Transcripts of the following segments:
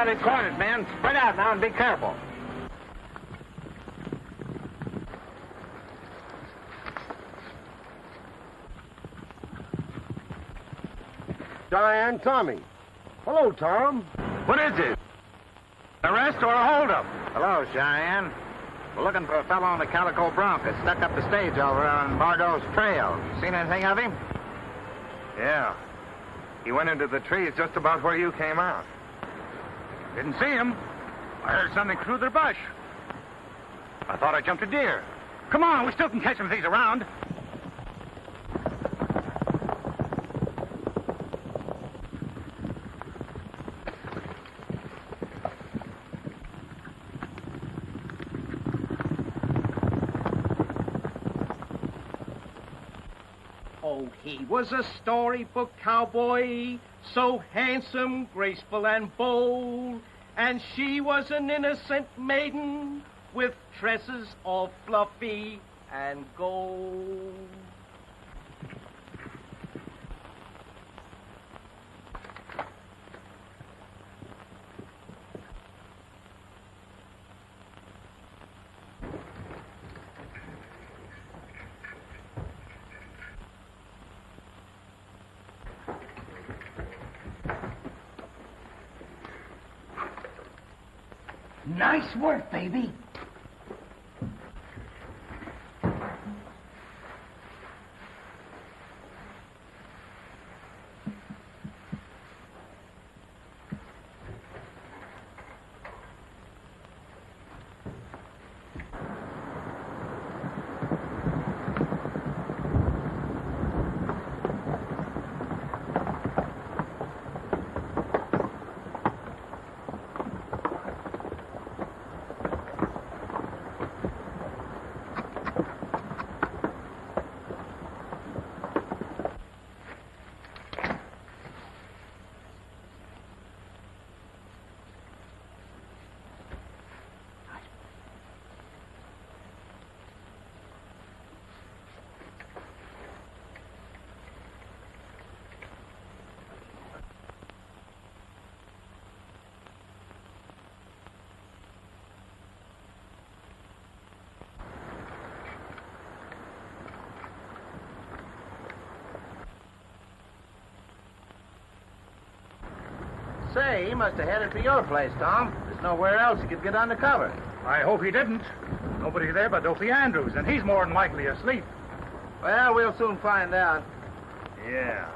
crowded quarters, man. Spread out now and be careful. Cheyenne Tommy. Hello, Tom. What is it? Arrest or a holdup? Hello, Cheyenne. We're looking for a fellow on the Calico Bronc that stuck up the stage over on Bardot's trail. Seen anything of him? Yeah. He went into the trees just about where you came out. Didn't see him. I heard something through the bush. I thought I jumped a deer. Come on, we still can catch him if he's around. Oh, he was a storybook cowboy, so handsome, graceful, and bold. And she was an innocent maiden with tresses all fluffy and gold. Nice work, baby. Say, he must have headed for your place, Tom. There's nowhere else he could get undercover. I hope he didn't. Nobody there but Dopey Andrews, and he's more than likely asleep. Well, we'll soon find out. Yeah.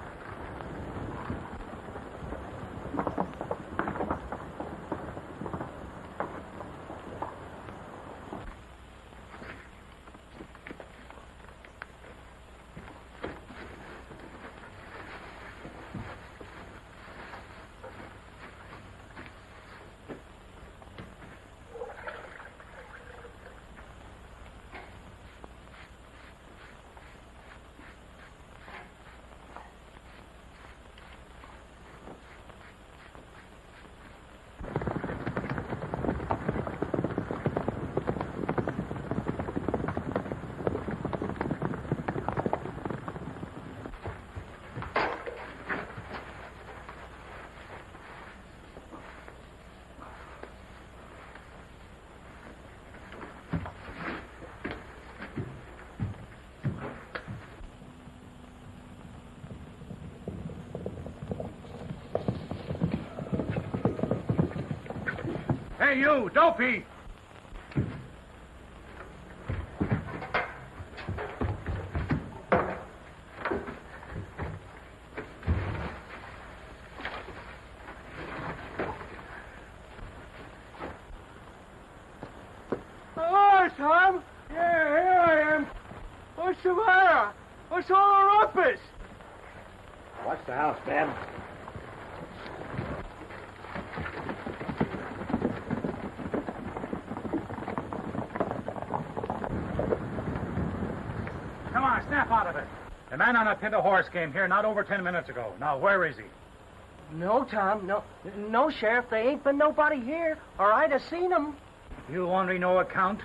Hey, you, Dopey! Hello, Tom. Yeah, here I am. What's the matter? What's all the rumpus? Watch the house, Dad. Come on, snap out of it. The man on a pinto horse came here not over 10 minutes ago. Now, where is he? No, Tom, no, Sheriff. There ain't been nobody here, or I'd have seen him. You ornery no account.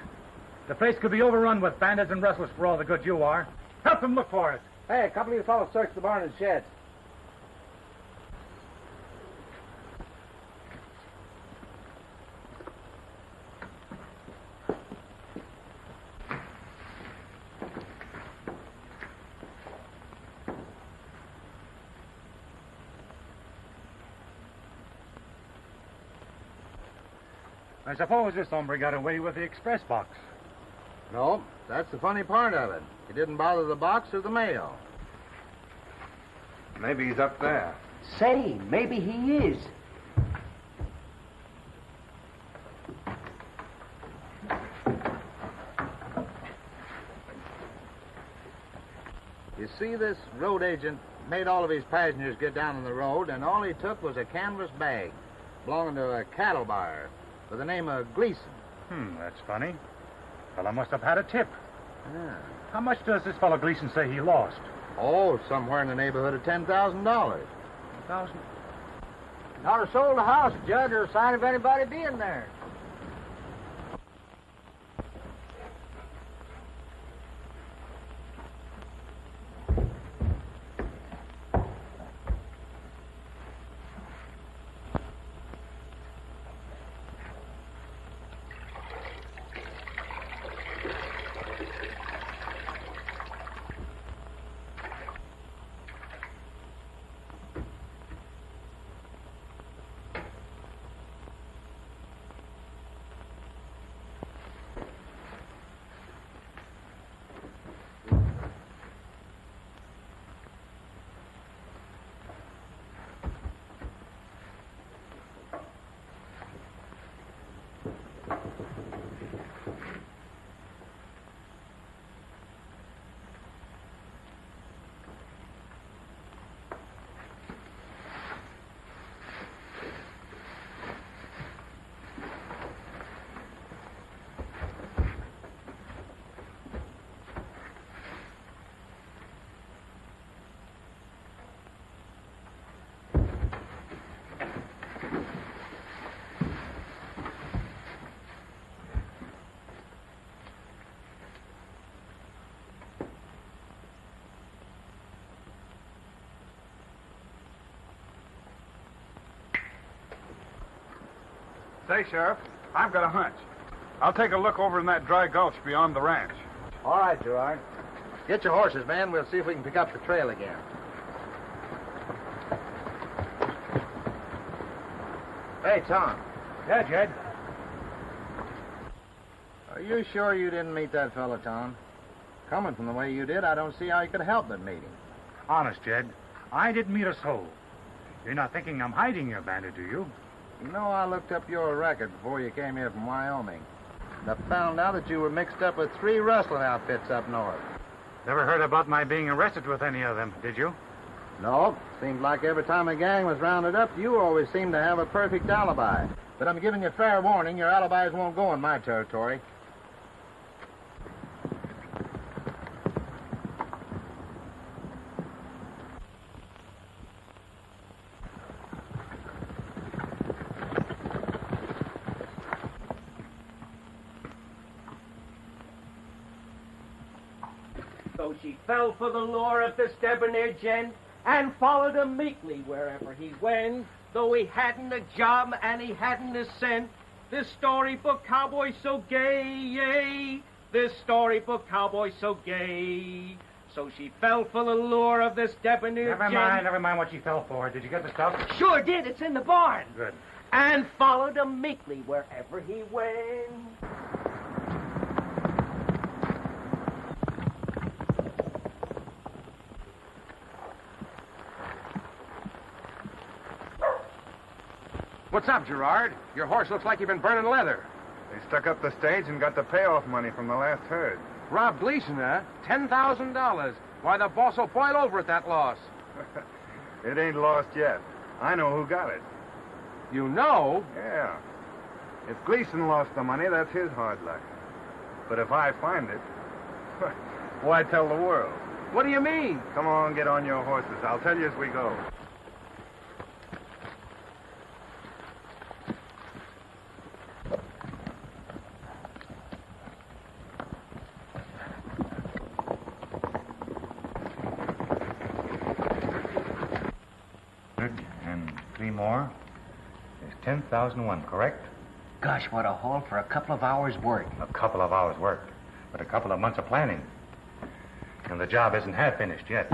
The place could be overrun with bandits and rustlers for all the good you are. Help them look for it. Hey, a couple of you fellows search the barn and sheds. I suppose this hombre got away with the express box. No, that's the funny part of it. He didn't bother the box or the mail. Maybe he's up there. Say, maybe he is. You see, this road agent made all of his passengers get down on the road, and all he took was a canvas bag belonging to a cattle buyer with the name of Gleason. That's funny. Fellow must have had a tip. Yeah. How much does this fellow Gleason say he lost? Oh, somewhere in the neighborhood of $10,000. 1,000? Not a soul in the house, Judge, or a sign of anybody being there. Say, Sheriff, I've got a hunch. I'll take a look over in that dry gulch beyond the ranch. All right, Girard. Get your horses, man. We'll see if we can pick up the trail again. Hey, Tom. Yeah, Jed. Are you sure you didn't meet that fellow, Tom? Coming from the way you did, I don't see how you could help but meet him. Honest, Jed, I didn't meet a soul. You're not thinking I'm hiding your bandit, do you? You know, I looked up your record before you came here from Wyoming. And I found out that you were mixed up with 3 rustling outfits up north. Never heard about my being arrested with any of them, did you? No, seemed like every time a gang was rounded up, you always seemed to have a perfect alibi. But I'm giving you fair warning, your alibis won't go in my territory. So she fell for the lure of this debonair gent and followed him meekly wherever he went, though he hadn't a job and he hadn't a cent. This storybook cowboy so gay, yay, this storybook cowboy so gay. So she fell for the lure of this debonair gent. Never mind what she fell for. Did you get the stuff? Sure did, it's in the barn. Good. And followed him meekly wherever he went. What's up, Girard? Your horse looks like you've been burning leather. They stuck up the stage and got the payoff money from the last herd. Rob Gleason, huh? $10,000. Why, the boss will boil over at that loss. It ain't lost yet. I know who got it. You know? Yeah. If Gleason lost the money, that's his hard luck. But if I find it, why tell the world? What do you mean? Come on, get on your horses. I'll tell you as we go. And 3 more is 10,001, correct? Gosh, what a haul for a couple of hours' work. A couple of hours' work, but a couple of months of planning. And the job isn't half finished yet.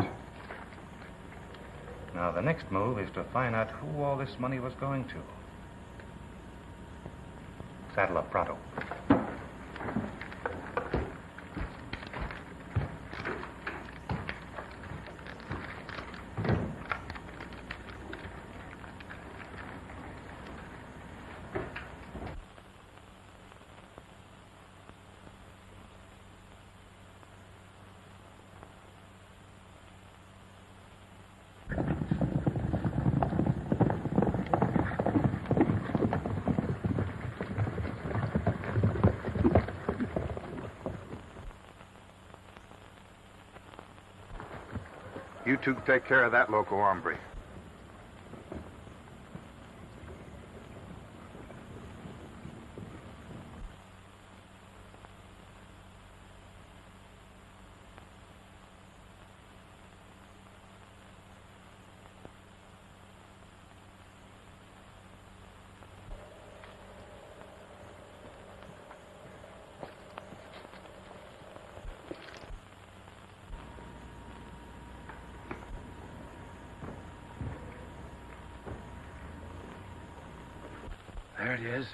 Now, the next move is to find out who all this money was going to. Saddle up pronto. You two take care of that local hombre. There it is.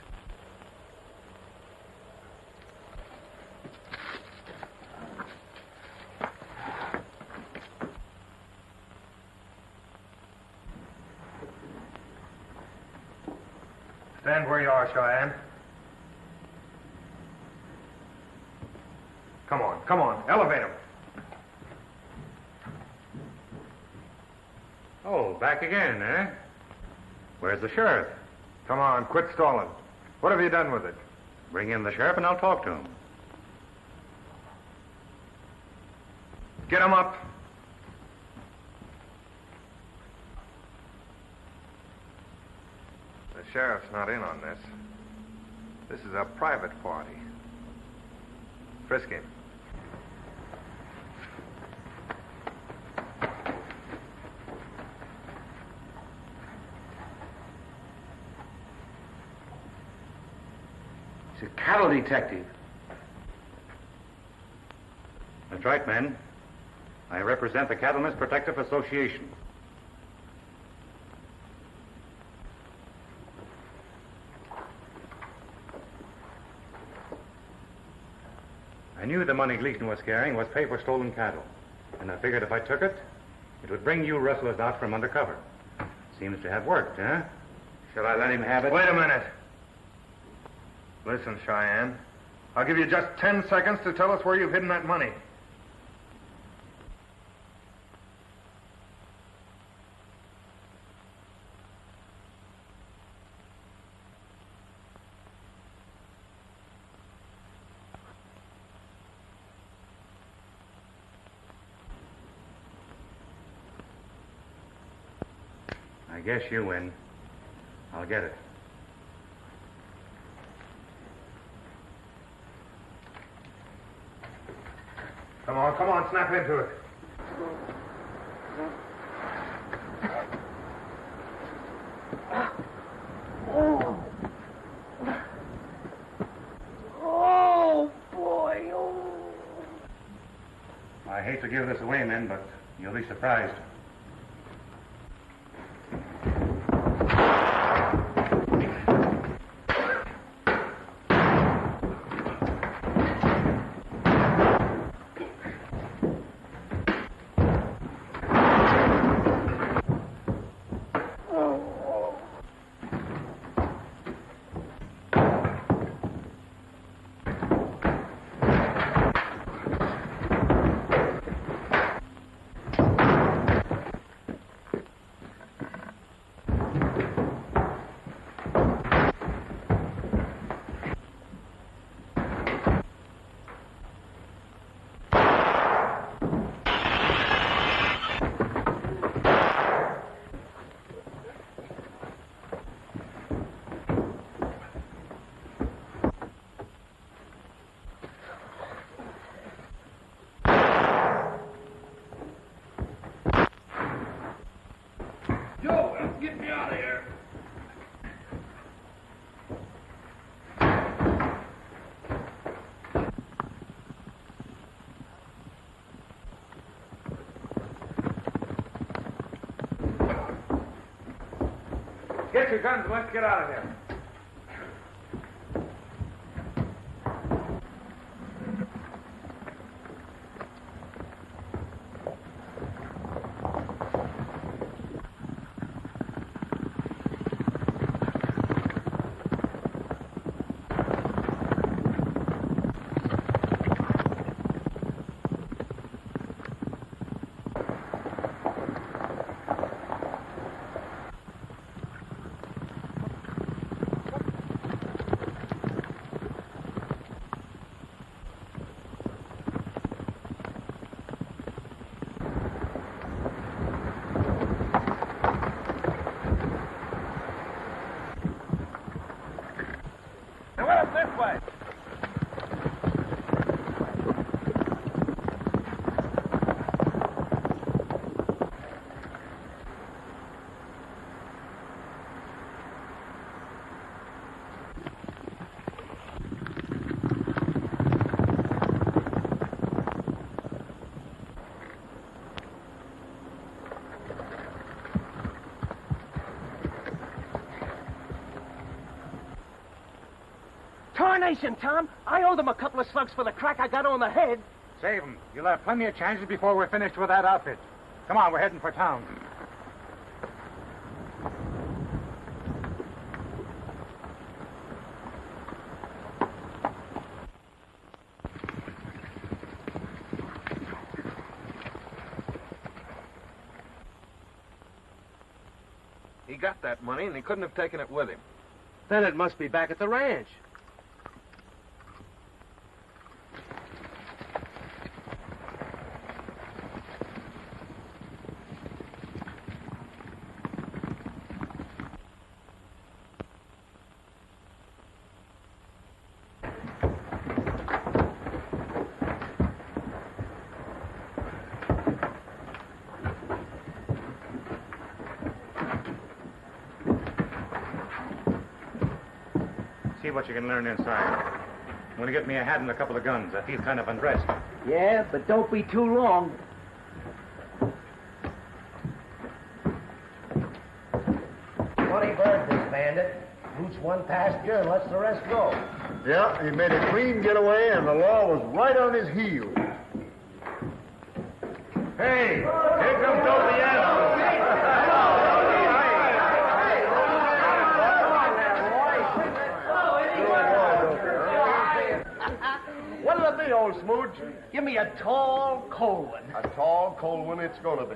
Stand where you are, Cheyenne. Come on, elevate him. Oh, back again, eh? Where's the sheriff? Come on, quit stalling. What have you done with it? Bring in the sheriff and I'll talk to him. Get him up. The sheriff's not in on this. This is a private party. Frisk him. He's a cattle detective. That's right, men. I represent the Cattlemen's Protective Association. I knew the money Gleason was carrying was paid for stolen cattle. And I figured if I took it, it would bring you rustlers out from undercover. Seems to have worked, huh? Shall I let him have it? Wait a minute. Listen, Cheyenne. I'll give you just 10 seconds to tell us where you've hidden that money. I guess you win. I'll get it. Come on, snap into it. Oh, boy, oh. I hate to give this away, men, but you'll be surprised. Get me out of here. Get your guns and let's get out of here. Tarnation, Tom. I owe them a couple of slugs for the crack I got on the head. Save 'em. You'll have plenty of chances before we're finished with that outfit. Come on, we're heading for town. He got that money, and he couldn't have taken it with him. Then it must be back at the ranch. See what you can learn inside. I'm going to get me a hat and a couple of guns. I feel kind of undressed. Yeah, but don't be too long. Funny bird, this bandit. Roots one passenger and lets the rest go. Yeah, he made a clean getaway, and the law was right on his heels. Hey, here comes Dopey Animal. What'll it be, old smooch? Give me a tall, cold one. A tall, cold one it's gonna be.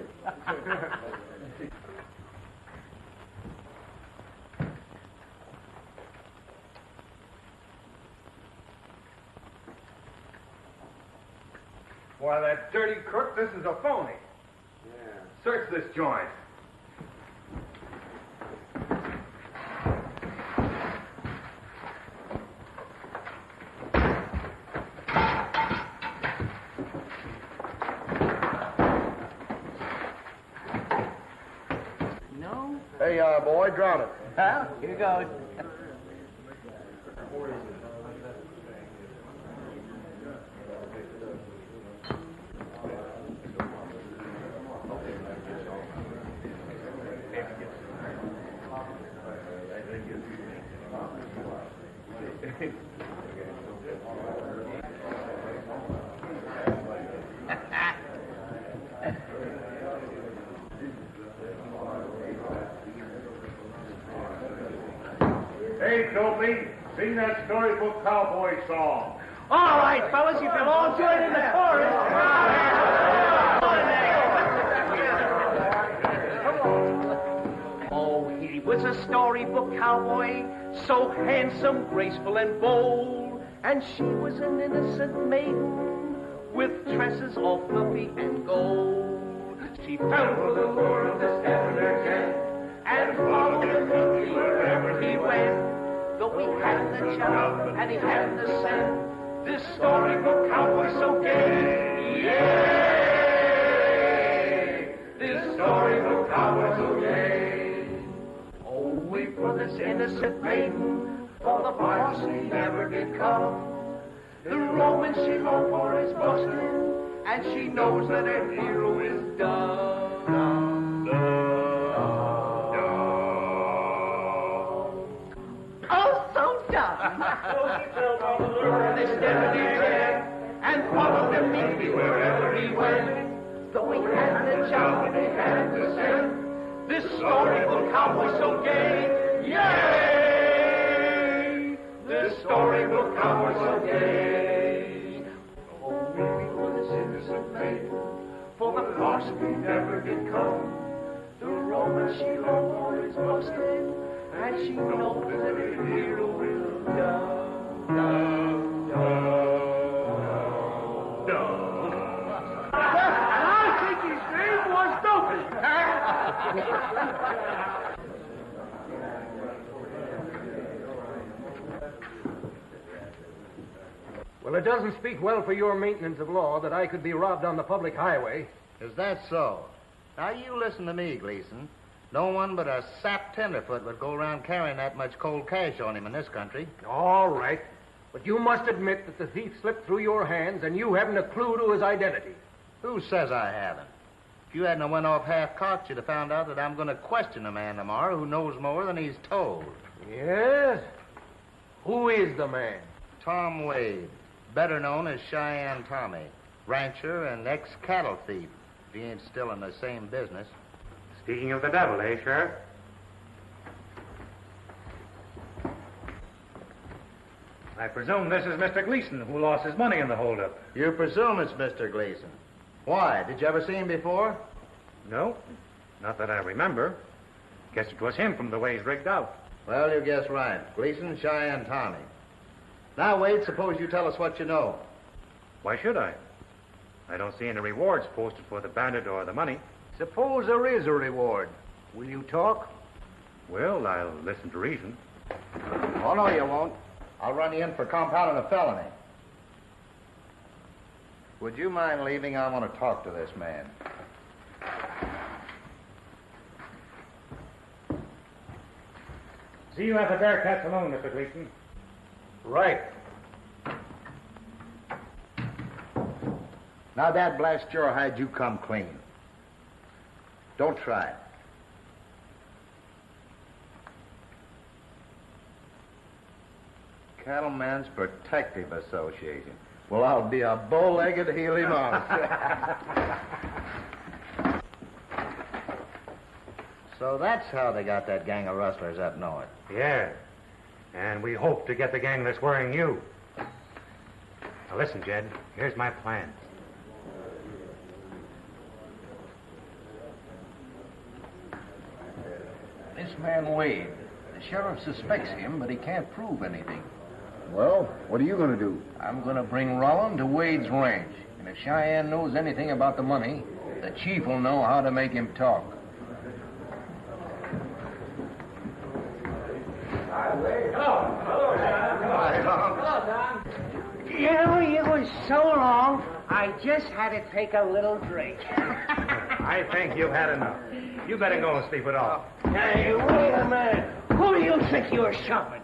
Why, that dirty crook, this is a phony. Yeah. Search this joint. No? Hey, boy, drown it. Huh? Here goes. Hey, Dopey, sing that storybook cowboy song. All right, fellas, you can all join in the chorus. Oh, he was a storybook cowboy, so handsome, graceful, and bold. And she was an innocent maiden with tresses all fluffy and gold. She fell for the lure of this African gent and followed him wherever he went. Though he hadn't the job and he hadn't the cent, this storybook cowboy so gay. Yay! This storybook cowboy so gay. Oh, wait for this innocent maiden, for the varsity never did come. The romance she longed for is busted, and she knows that her hero is done. Oh, so done. They stepped in bed and followed him meekly wherever he went. Though he had the job and he had the cent, this storybook cowboy so gay. Yay! This storybook cowboy so gay. Oh, weeping for this innocent maiden, for the varsity never did come. The romance she longed for is busted, and she knows that her hero is done. And I think his name was Dopey. Well, it doesn't speak well for your maintenance of law that I could be robbed on the public highway. Is that so? Now, you listen to me, Gleason. No one but a sap tenderfoot would go around carrying that much cold cash on him in this country. All right. But you must admit that the thief slipped through your hands and you haven't a clue to his identity. Who says I haven't? If you hadn't went off half-cocked, you'd have found out that I'm going to question a man tomorrow who knows more than he's told. Yes? Who is the man? Tom Wade, better known as Cheyenne Tommy, rancher and ex-cattle thief, if he ain't still in the same business. Speaking of the devil, eh, Sheriff? I presume this is Mr. Gleason, who lost his money in the holdup. You presume it's Mr. Gleason. Why? Did you ever see him before? No, not that I remember. Guess it was him from the way he's rigged out. Well, you guessed right. Gleason, Cheyenne Tommy. Now, Wade, suppose you tell us what you know. Why should I? I don't see any rewards posted for the bandit or the money. Suppose there is a reward. Will you talk? Well, I'll listen to reason. Oh, no, you won't. I'll run you in for compounding a felony. Would you mind leaving? I want to talk to this man. See you at the Bearcat Saloon, Mr. Gleason. Right. Now, Dad, blast your hide, you come clean. Don't try it. Cattlemen's Protective Association. Well, I'll be a bow-legged heely mouse. So that's how they got that gang of rustlers up north. Yeah. And we hope to get the gang that's wearing you. Now listen, Jed, here's my plan. This man Wade, the sheriff suspects him, but he can't prove anything. Well, what are you going to do? I'm going to bring Rollin to Wade's ranch. And if Cheyenne knows anything about the money, the chief will know how to make him talk. You know, it was so long, I just had to take a little drink. I think you've had enough. You better go and sleep it off. Hey, wait a minute. Who do you think you're shoving?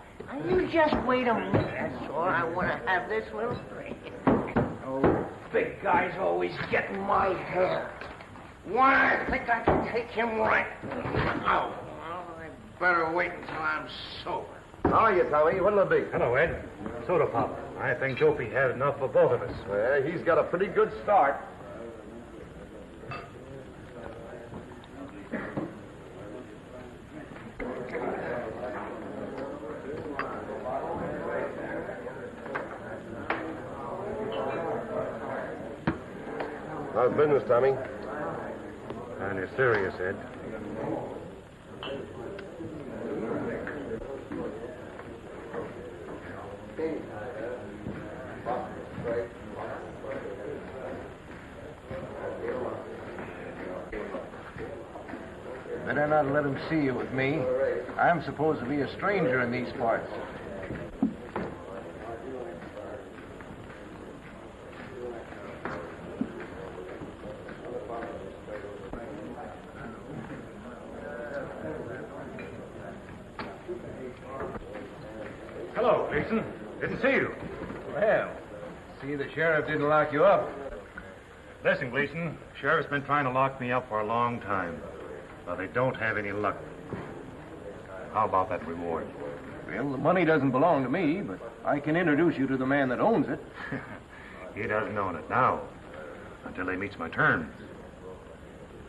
You just wait a minute. That's all. I want to have this little drink. Oh, big guys always get in my hair. Why, I think I can take him right now. Well, I better wait until I'm sober. How are you, Tommy? What'll it be? Hello, Ed. Soda pop. I think Dopey had enough for both of us. Well, he's got a pretty good start. How's business, Tommy? And it's serious, Ed. Better not let him see you with me. I'm supposed to be a stranger in these parts. Hello, Gleason. Didn't see you. Well, see, the sheriff didn't lock you up. Listen, Gleason, sheriff's been trying to lock me up for a long time. But they don't have any luck. How about that reward? Well, the money doesn't belong to me, but I can introduce you to the man that owns it. He doesn't own it now, until he meets my terms.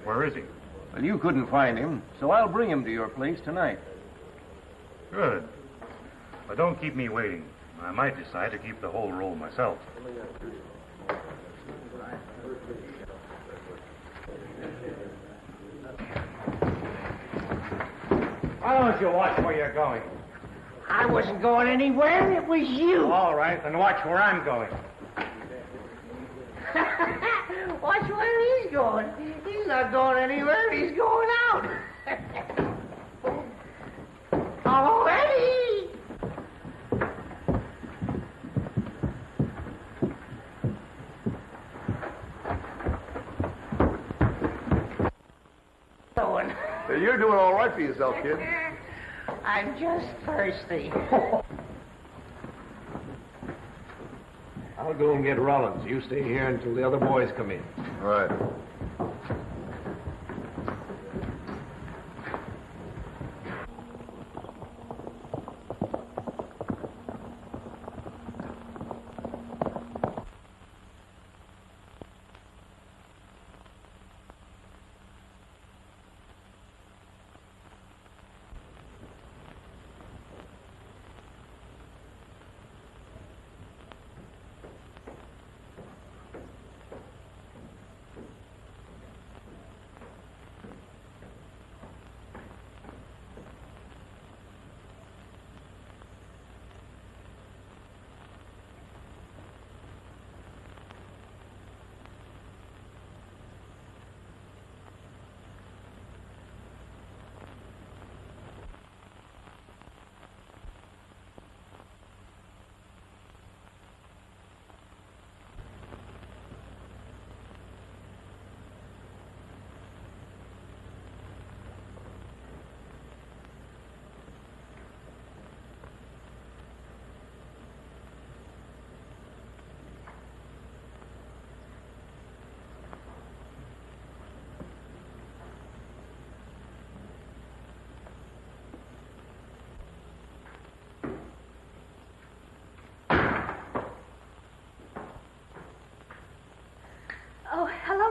Where is he? Well, you couldn't find him, so I'll bring him to your place tonight. Good. But don't keep me waiting. I might decide to keep the whole roll myself. Why don't you watch where you're going? I wasn't going anywhere. It was you. All right, then watch where I'm going. Watch where he's going. He's not going anywhere. He's going out. Hello, Eddie. You're doing all right for yourself, kid. I'm just thirsty. I'll go and get Rollins. You stay here until the other boys come in. Right.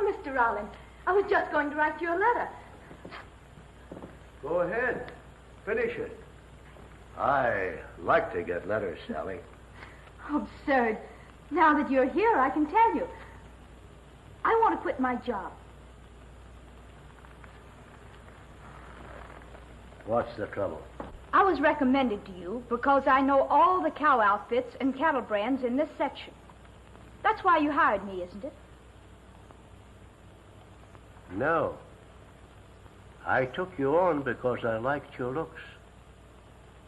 Mr. Rollins. I was just going to write you a letter. Go ahead. Finish it. I like to get letters, Sally. Absurd. Now that you're here, I can tell you. I want to quit my job. What's the trouble? I was recommended to you because I know all the cow outfits and cattle brands in this section. That's why you hired me, isn't it? No. I took you on because I liked your looks.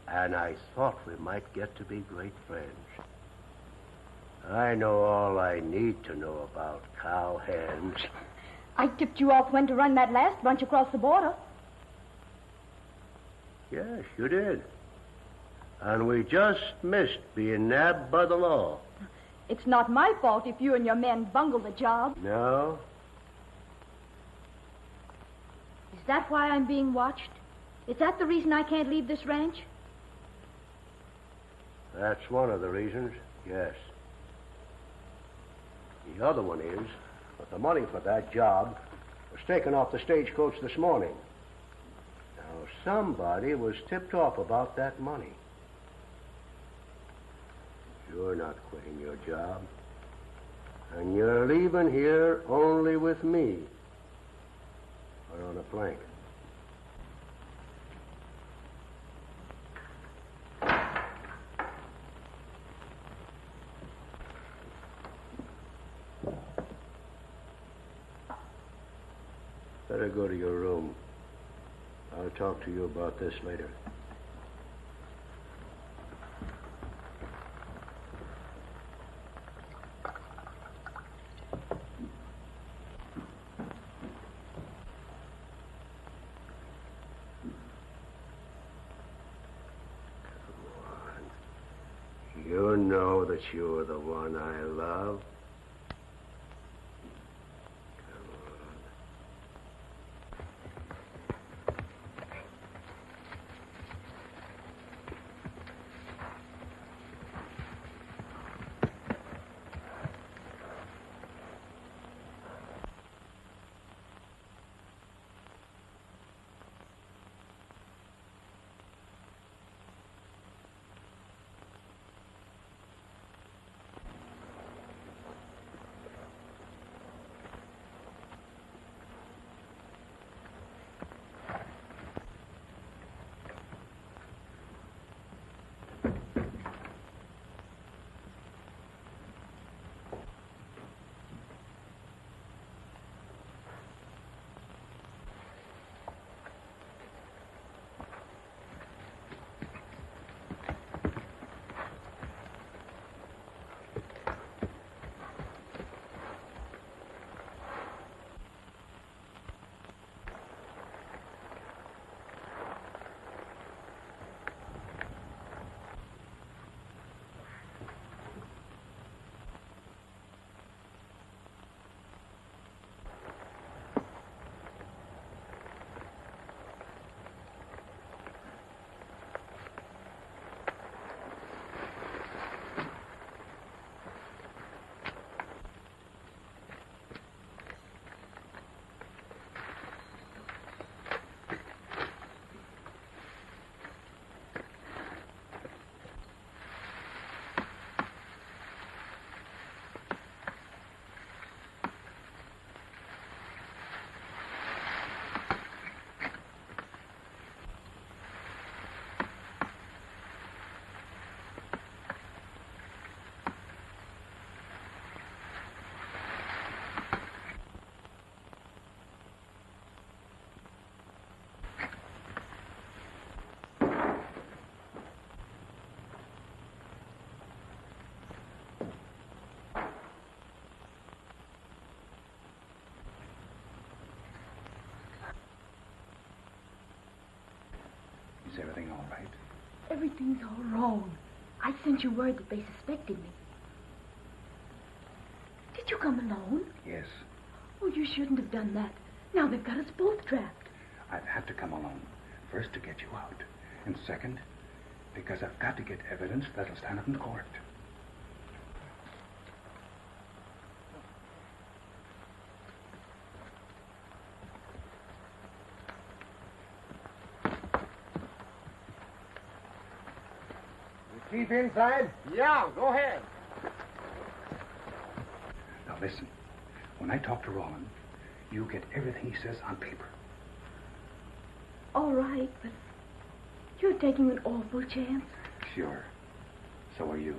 And I thought we might get to be great friends. I know all I need to know about cow hands. I tipped you off when to run that last bunch across the border. Yes, you did. And we just missed being nabbed by the law. It's not my fault if you and your men bungled the job. No? Is that why I'm being watched? Is that the reason I can't leave this ranch? That's one of the reasons, yes. The other one is that the money for that job was taken off the stagecoach this morning. Now, somebody was tipped off about that money. You're not quitting your job. And you're leaving here only with me. Or on a plank. Better go to your room. I'll talk to you about this later. You know that you're the one I love. Is everything all right? Everything's all wrong. I sent you word that they suspected me. Did you come alone? Yes. Oh, you shouldn't have done that. Now they've got us both trapped. I've had to come alone. First, to get you out. And second, because I've got to get evidence that'll stand up in court. Chief inside? Yeah, go ahead. Now listen. When I talk to Roland, you get everything he says on paper. All right, but you're taking an awful chance. Sure. So are you.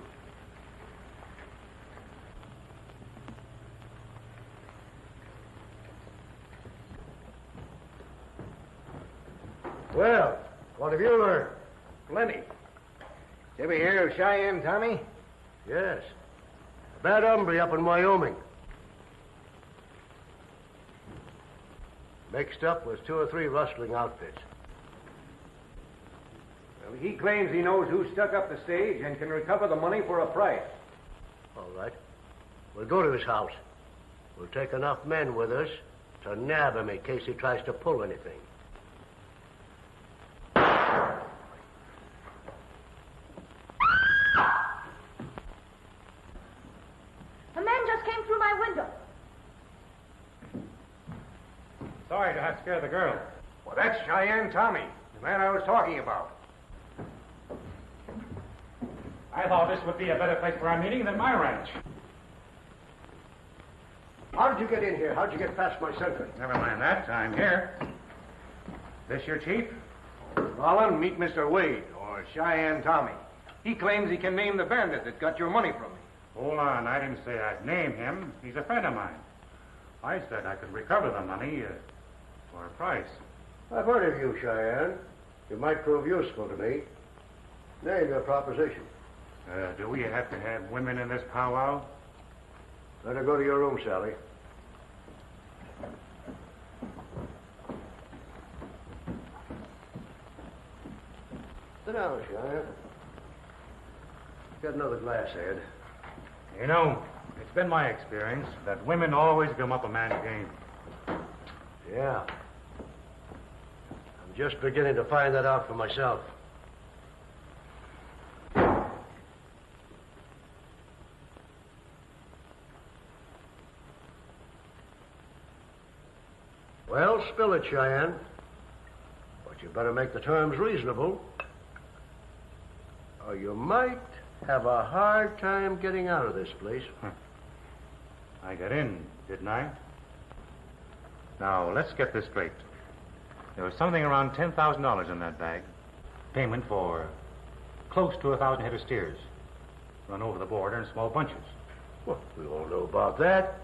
Well, what have you learned? Plenty. You ever hear of Cheyenne Tommy? Yes. A bad hombre up in Wyoming. Mixed up with 2 or 3 rustling outfits. Well, he claims he knows who stuck up the stage and can recover the money for a price. All right. We'll go to his house. We'll take enough men with us to nab him in case he tries to pull anything. A man just came through my window. Sorry to have scared the girl. Well, that's Cheyenne Tommy, the man I was talking about. I thought this would be a better place for our meeting than my ranch. How did you get in here? How did you get past my sentry? Never mind that. I'm here. This your chief? Roland, meet Mr. Wade, or Cheyenne Tommy. He claims he can name the bandit that got your money from me. Hold on. I didn't say I'd name him. He's a friend of mine. I said I could recover the money for a price. I've heard of you, Cheyenne. You might prove useful to me. Name your proposition. Do we have to have women in this powwow? Better go to your room, Sally. Sit down, Cheyenne. Get another glass, Ed. You know, it's been my experience that women always gum up a man's game. Yeah. I'm just beginning to find that out for myself. Well, spill it, Cheyenne. But you better make the terms reasonable. Or you might have a hard time getting out of this place. I got in, didn't I? Now, let's get this straight. There was something around $10,000 in that bag. Payment for close to 1,000 head of steers. Run over the border in small bunches. Well, we all know about that.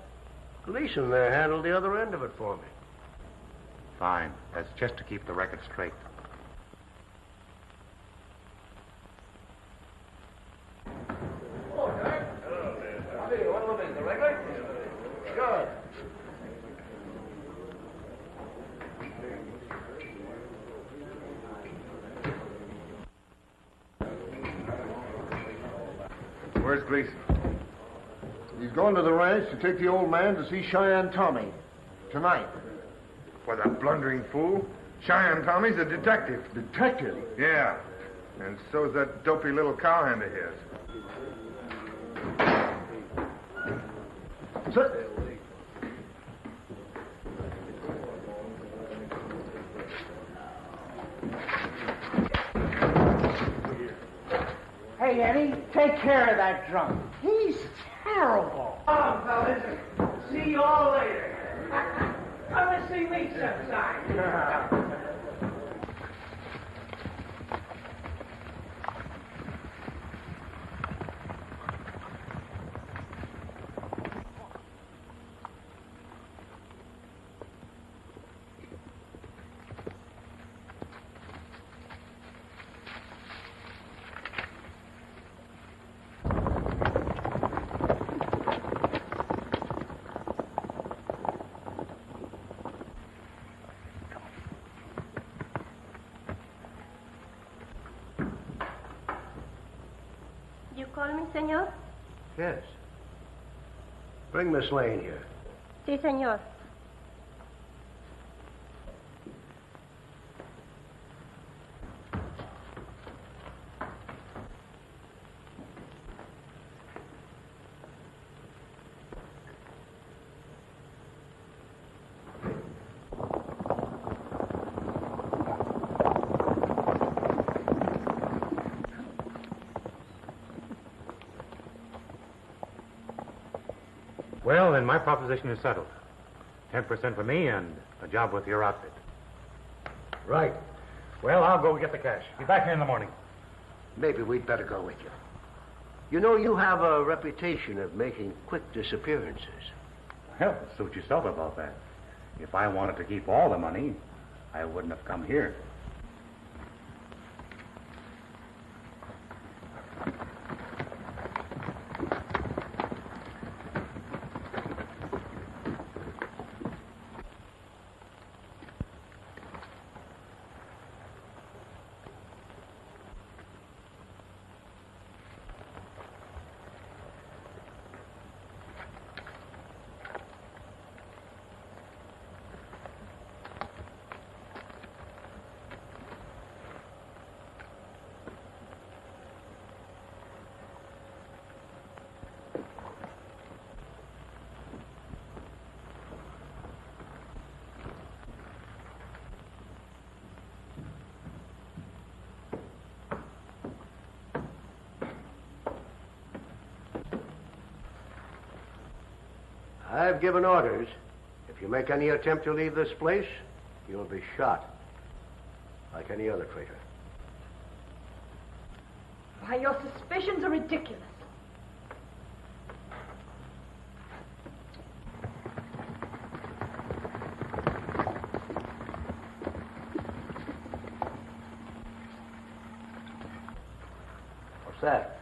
Gleason there handled the other end of it for me. Fine. That's just to keep the record straight. Good. Where's Gleason? He's going to the ranch to take the old man to see Cheyenne Tommy. Tonight. What, a blundering fool? Cheyenne Tommy's a detective. Detective? Yeah. And so's that dopey little cowhand of his. Sit. Hey, Eddie, take care of that drunk. He's terrible. Oh, fellas, see you all later. Come and see me sometime. You call me, senor? Yes. Bring Miss Lane here. Si, senor. Well, then my proposition is settled. 10% for me and a job with your outfit. Right. Well, I'll go get the cash. Be back here in the morning. Maybe we'd better go with you. You know, you have a reputation of making quick disappearances. Hell, suit yourself about that. If I wanted to keep all the money, I wouldn't have come here. I've given orders. If you make any attempt to leave this place, you'll be shot. Like any other traitor. Why, your suspicions are ridiculous. What's that?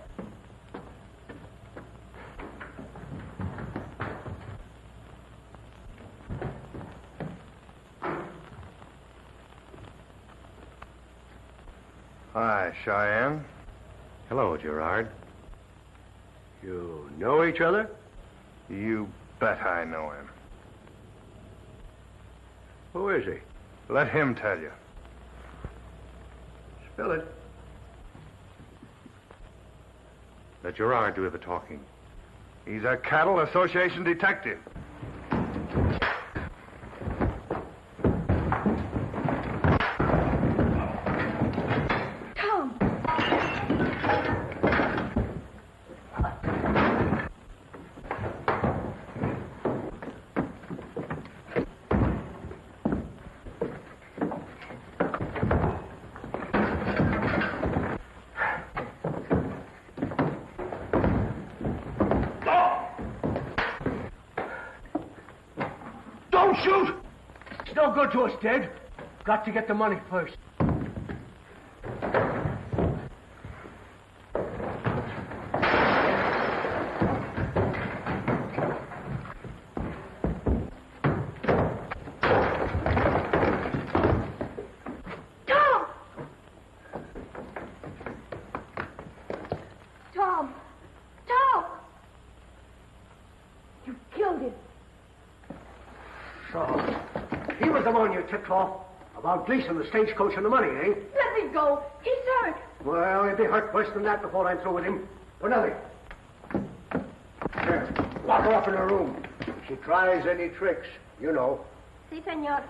Hi, Cheyenne. Hello, Girard. You know each other? You bet I know him. Who is he? Let him tell you. Spill it. Let Girard do the talking. He's a Cattle Association detective. Shoot! It's no good to us, dead. Got to get the money first. Tom! You killed him. So, he was the one you tipped off about Gleason, the stagecoach, and the money, eh? Let me go. He's hurt. Well, he'll be hurt worse than that before I'm through with him. Bonelli. Here, lock her up in her room. If she tries any tricks, you know. Sí, señor.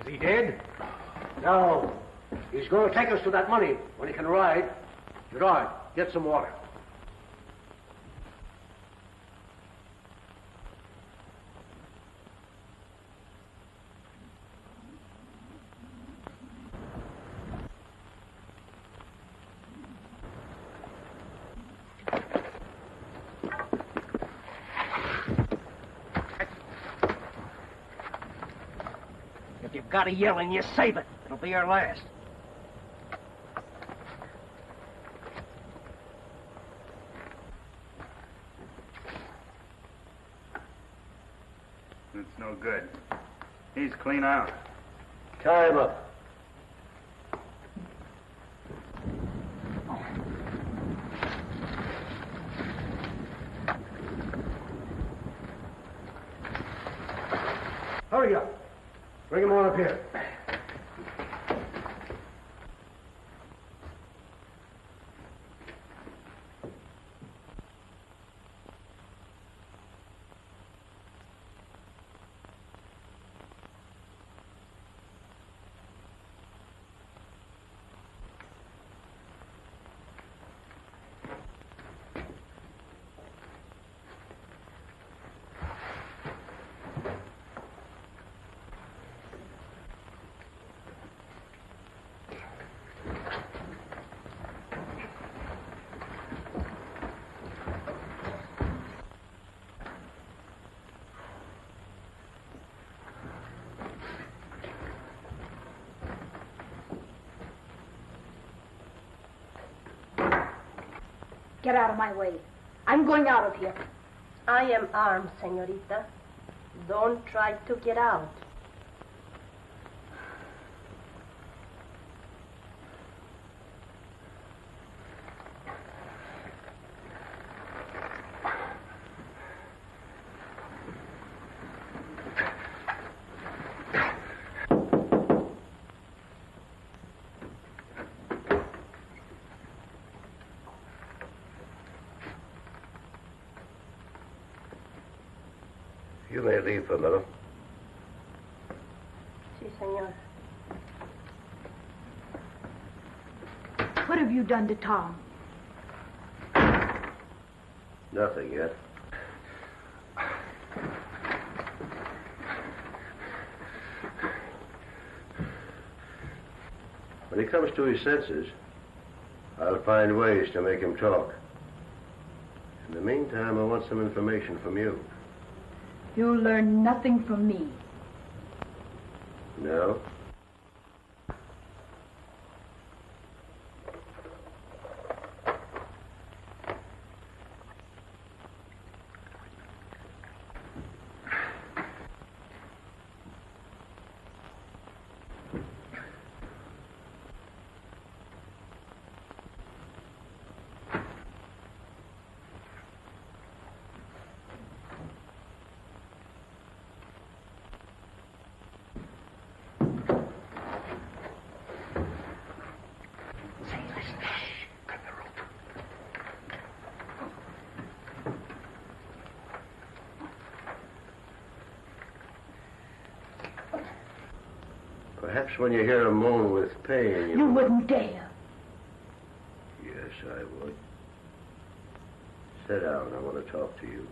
Is he dead? No. He's going to take us to that money when he can ride. Girard, get some water. If you've got a yelling, you save it. It'll be your last. It's no good. He's clean out. Tie him up. Hurry up. Bring him on up here. Get out of my way. I'm going out of here. I am armed, senorita. Don't try to get out. You may leave for a minute. Si, senor. What have you done to Tom? Nothing yet. When he comes to his senses, I'll find ways to make him talk. In the meantime, I want some information from you. You'll learn nothing from me. No? Perhaps when you hear a moan with pain, You wouldn't dare. Yes, I would. Sit down. I want to talk to you.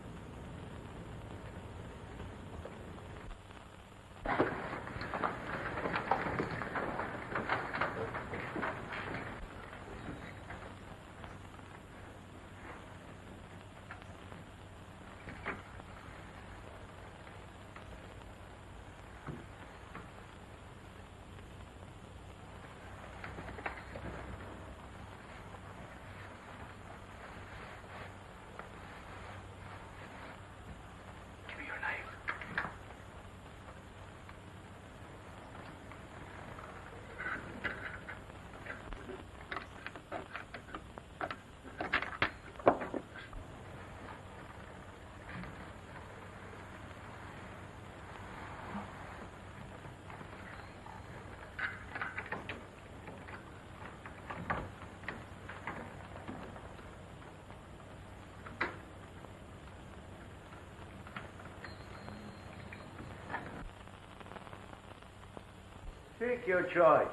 Take your choice.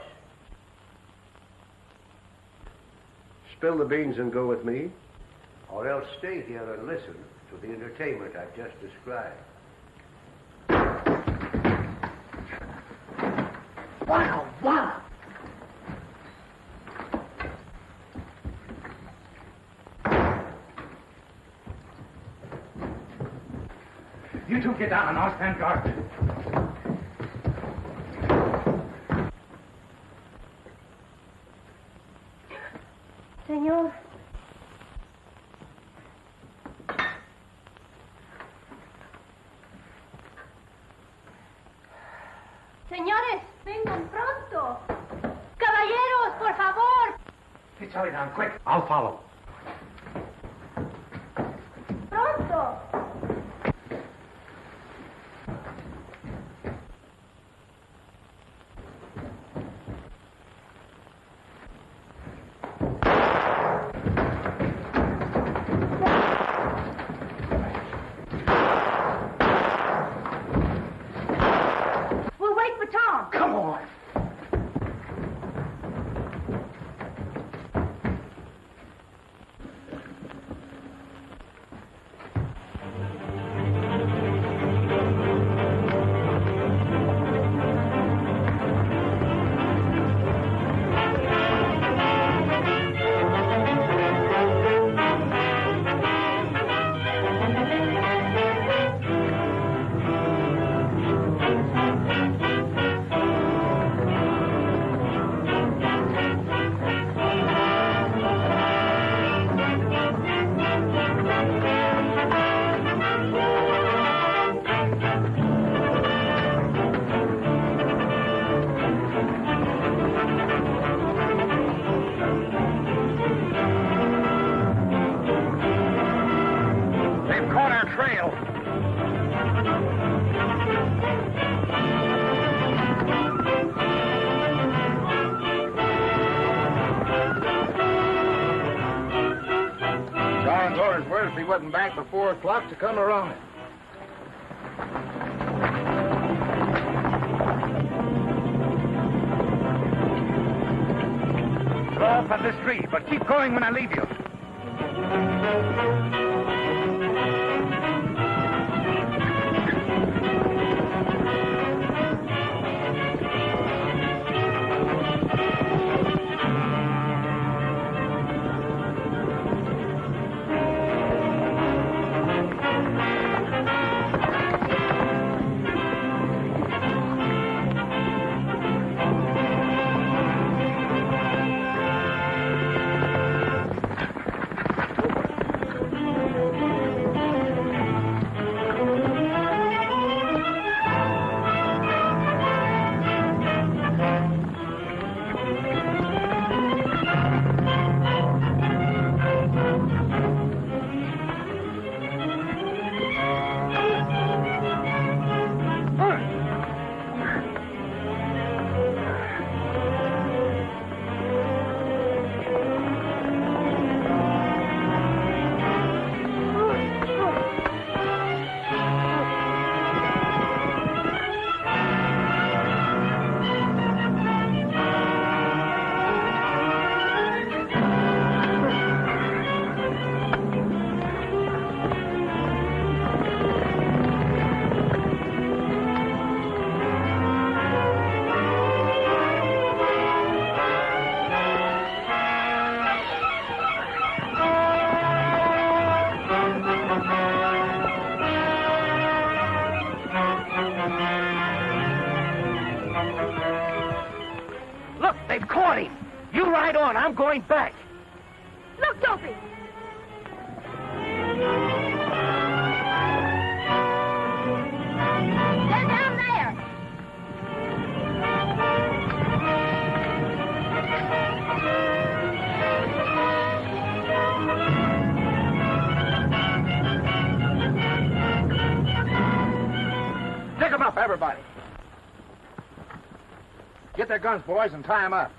Spill the beans and go with me, or else stay here and listen to the entertainment I've just described. Wow, wow. You two get down and I'll stand guard. Senor. Señores, vengan pronto. Caballeros, por favor. Get Charlie down, quick. I'll follow. Pronto. her if he wasn't back by 4 o'clock to come around it. Draw off at this tree, but keep going when I leave you. They've caught him. You ride on. I'm going back. Look, Dopey. They're down there. Pick them up, everybody. Get their guns, boys, and tie them up.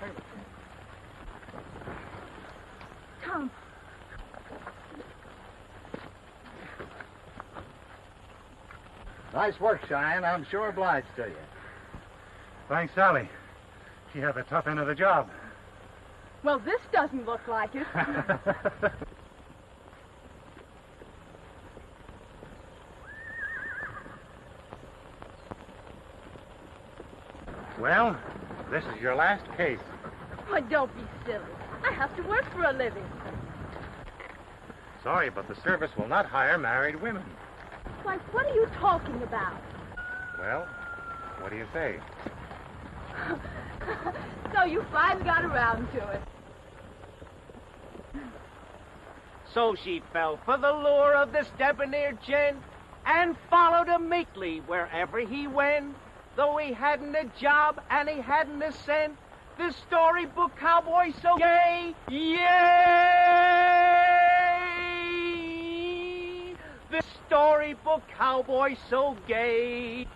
Tom. Nice work, Cheyenne. I'm sure obliged to you. Thanks, Sally. She had the tough end of the job. Well, this doesn't look like it. Well, this is your last case. Oh, don't be silly. I have to work for a living. Sorry, but the service will not hire married women. Why, what are you talking about? Well, what do you say? So you finally got around to it. So she fell for the lure of this debonair gent and followed him meekly wherever he went. Though he hadn't a job and he hadn't a cent, this storybook cowboy so gay, yay! This storybook cowboy so gay.